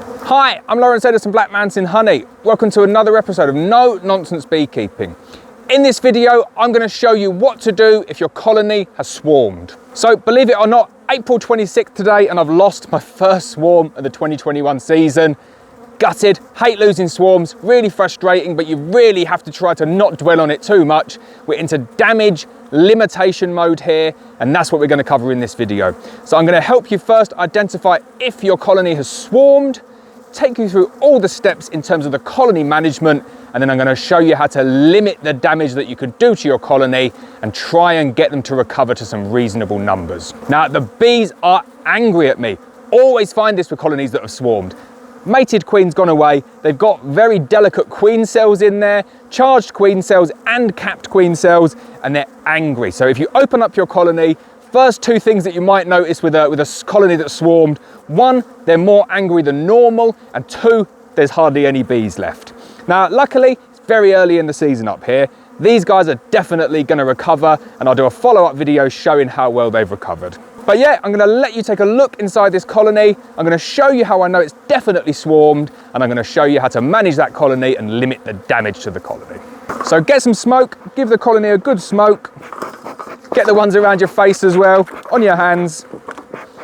Hi, I'm Lawrence Edison Black Mountain Honey. Welcome to another episode of No Nonsense Beekeeping. In this video, I'm going to show you what to do if your colony has swarmed. So believe it or not, April 26th today and I've lost my first swarm of the 2021 season. Gutted, hate losing swarms, really frustrating, but you really have to try to not dwell on it too much. We're into damage limitation mode here, and that's what we're going to cover in this video. So I'm going to help you first identify if your colony has swarmed, take you through all the steps in terms of the colony management, and then I'm going to show you how to limit the damage that you could do to your colony and try and get them to recover to some reasonable numbers. Now, the bees are angry at me. Always find this with colonies that have swarmed. Mated queen's gone away. They've got very delicate queen cells in there, charged queen cells and capped queen cells, and they're angry. So if you open up your colony, first two things that you might notice with a colony that's swarmed: one, they're more angry than normal, and two, there's hardly any bees left. Now, luckily, it's very early in the season up here. These guys are definitely going to recover, and I'll do a follow-up video showing how well they've recovered. But yeah, I'm going to let you take a look inside this colony. I'm going to show you how I know it's definitely swarmed, and I'm going to show you how to manage that colony and limit the damage to the colony. So get some smoke, give the colony a good smoke. Get the ones around your face as well, on your hands.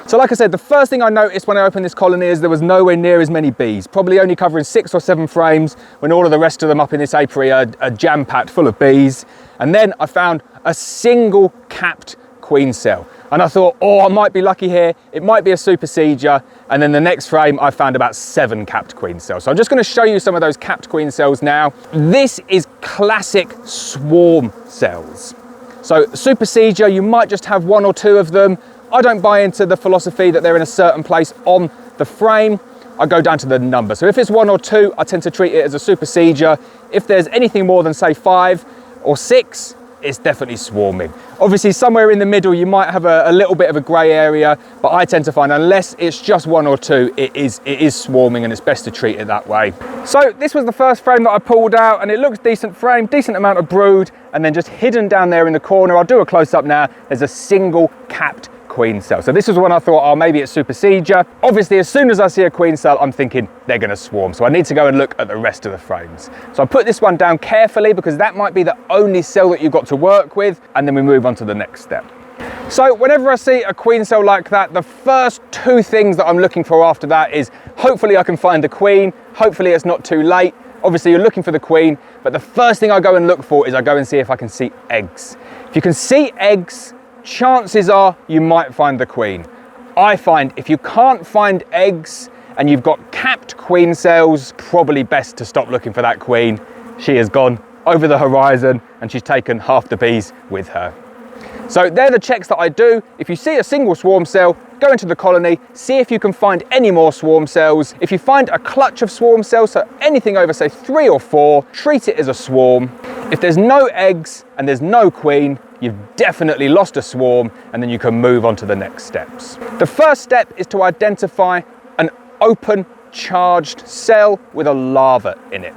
So like I said, the first thing I noticed when I opened this colony is there was nowhere near as many bees, probably only covering 6 or 7 frames when all of the rest of them up in this apiary are jam-packed full of bees. And then I found a single capped queen cell. And I thought, oh, I might be lucky here. It might be a supersedure. And then the next frame, I found about 7 capped queen cells. So I'm just going to show you some of those capped queen cells now. This is classic swarm cells. So supersedure, you might just have 1 or 2 of them. I don't buy into the philosophy that they're in a certain place on the frame. I go down to the number. So if it's 1 or 2, I tend to treat it as a supersedure. If there's anything more than, say, 5 or 6, it's definitely swarming. Obviously, somewhere in the middle, you might have a little bit of a grey area, but I tend to find unless it's just 1 or 2, it is swarming, and it's best to treat it that way. So this was the first frame that I pulled out, and it looks decent frame, decent amount of brood, and then just hidden down there in the corner, I'll do a close-up now, there's a single capped queen cell. So this was when I thought, oh, maybe it's supersedure. Obviously, as soon as I see a queen cell, I'm thinking they're going to swarm. So I need to go and look at the rest of the frames. So I put this one down carefully because that might be the only cell that you've got to work with. And then we move on to the next step. So whenever I see a queen cell like that, the first 2 things that I'm looking for after that is hopefully I can find the queen. Hopefully it's not too late. Obviously you're looking for the queen, but the first thing I go and look for is I go and see if I can see eggs. If you can see eggs, chances are you might find the queen. I find if you can't find eggs and you've got capped queen cells, probably best to stop looking for that queen. She has gone over the horizon and she's taken half the bees with her. So they're the checks that I do. If you see a single swarm cell, go into the colony, see if you can find any more swarm cells. If you find a clutch of swarm cells, so anything over say 3 or 4, treat it as a swarm. If there's no eggs and there's no queen, you've definitely lost a swarm, and then you can move on to the next steps. The first step is to identify an open charged cell with a larva in it.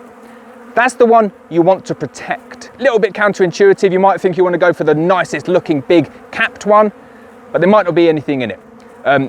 That's the one you want to protect. A little bit counterintuitive, you might think you want to go for the nicest looking big capped one, but there might not be anything in it.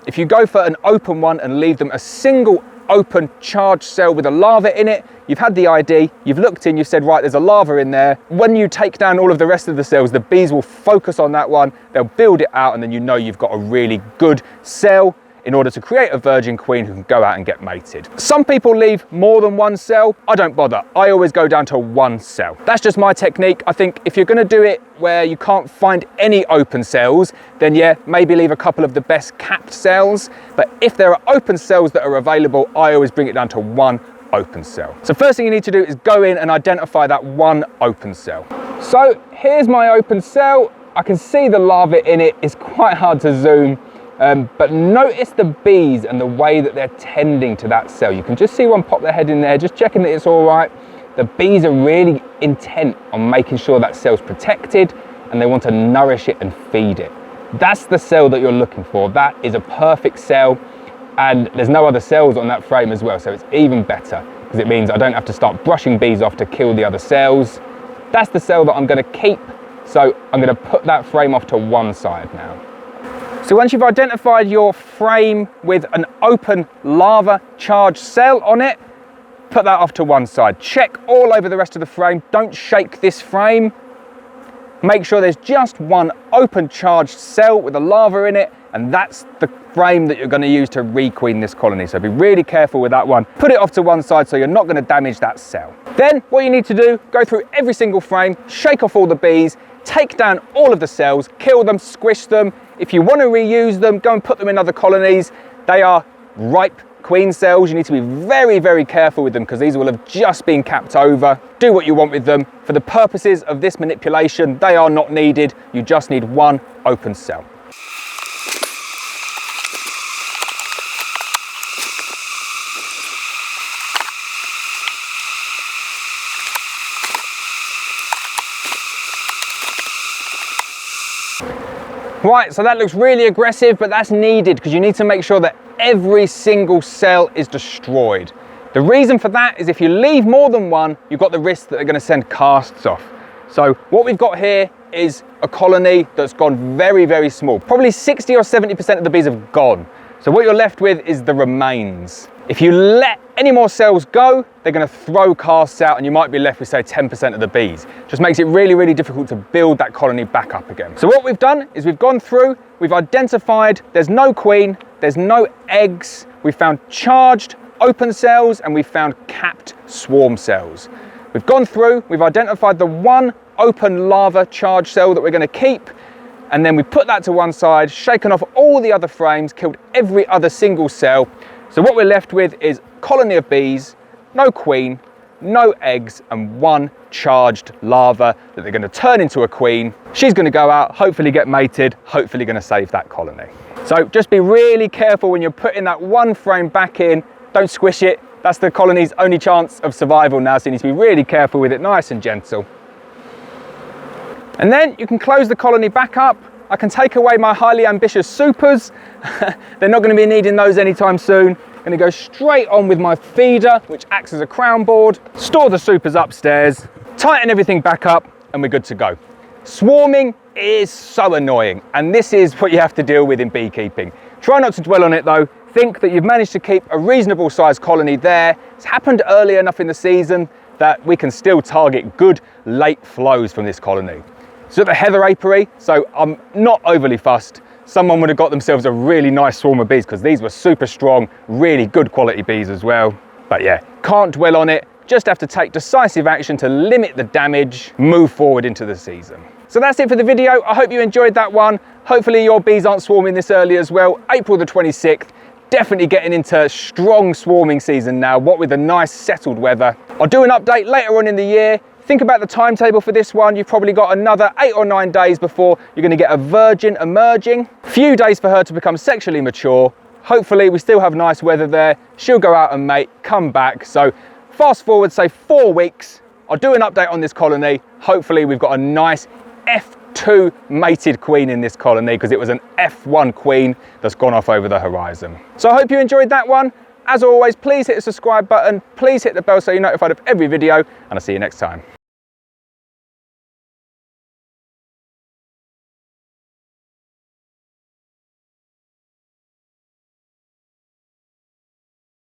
If you go for an open one and leave them a single open charged cell with a larva in it, you've had the ID, you've looked in, you've said, right, there's a larva in there. When you take down all of the rest of the cells, the bees will focus on that one, they'll build it out, and then you know you've got a really good cell in order to create a virgin queen who can go out and get mated. Some people leave more than 1 cell. I don't bother. I always go down to 1 cell. That's just my technique. I think if you're going to do it where you can't find any open cells, then yeah, maybe leave a couple of the best capped cells. But if there are open cells that are available, I always bring it down to 1 open cell. So first thing you need to do is go in and identify that 1 open cell. So here's my open cell. I can see the larva in it. It's quite hard to zoom. But notice the bees and the way that they're tending to that cell. You can just see one pop their head in there, just checking that it's all right. The bees are really intent on making sure that cell's protected, and they want to nourish it and feed it. That's the cell that you're looking for. That is a perfect cell, and there's no other cells on that frame as well, so it's even better because it means I don't have to start brushing bees off to kill the other cells. That's the cell that I'm going to keep, so I'm going to put that frame off to one side now. So once you've identified your frame with an open larva charged cell on it, put that off to one side. Check all over the rest of the frame. Don't shake this frame. Make sure there's just one open charged cell with a larva in it, and that's the frame that you're going to use to requeen this colony. So be really careful with that one. Put it off to one side so you're not going to damage that cell. Then what you need to do, go through every single frame, shake off all the bees, take down all of the cells, kill them, squish them. If you want to reuse them, go and put them in other colonies. They are ripe queen cells. You need to be very, very careful with them because these will have just been capped over. Do what you want with them. For the purposes of this manipulation, they are not needed. You just need one open cell. Right, so that looks really aggressive, but that's needed because you need to make sure that every single cell is destroyed. The reason for that is if you leave more than one, you've got the risk that they're going to send casts off. So what we've got here is a colony that's gone very, very small. Probably 60 or 70% of the bees have gone. So what you're left with is the remains. If you let any more cells go, they're going to throw casts out and you might be left with, say, 10% of the bees. Just makes it really, really difficult to build that colony back up again. So what we've done is we've gone through, we've identified there's no queen, there's no eggs, we've found charged open cells and we've found capped swarm cells. We've gone through, we've identified the one open larva charged cell that we're going to keep, and then we put that to one side, shaken off all the other frames, killed every other single cell. So what we're left with is a colony of bees, no queen, no eggs, and one charged larva that they're going to turn into a queen. She's going to go out, hopefully get mated, hopefully going to save that colony. So just be really careful when you're putting that one frame back in. Don't squish it. That's the colony's only chance of survival now, so you need to be really careful with it, nice and gentle. And then you can close the colony back up. I can take away my highly ambitious supers. They're not going to be needing those anytime soon. I'm going to go straight on with my feeder, which acts as a crown board, store the supers upstairs, tighten everything back up, and we're good to go. Swarming is so annoying, and this is what you have to deal with in beekeeping. Try not to dwell on it though. Think that you've managed to keep a reasonable sized colony there. It's happened early enough in the season that we can still target good late flows from this colony. It's at the heather apiary, so I'm not overly fussed. Someone would have got themselves a really nice swarm of bees because these were super strong, really good quality bees as well. But yeah, can't dwell on it. Just have to take decisive action to limit the damage, move forward into the season. So that's it for the video. I hope you enjoyed that one. Hopefully your bees aren't swarming this early as well. April the 26th, definitely getting into strong swarming season now, what with the nice settled weather. I'll do an update later on in the year. Think about the timetable for this one. You've probably got another 8 or 9 days before you're going to get a virgin emerging. Few days for her to become sexually mature. Hopefully we still have nice weather there. She'll go out and mate, come back. So fast forward, say 4 weeks. I'll do an update on this colony. Hopefully we've got a nice F2 mated queen in this colony because it was an F1 queen that's gone off over the horizon. So I hope you enjoyed that one. As always, please hit the subscribe button. Please hit the bell so you're notified of every video, and I'll see you next time.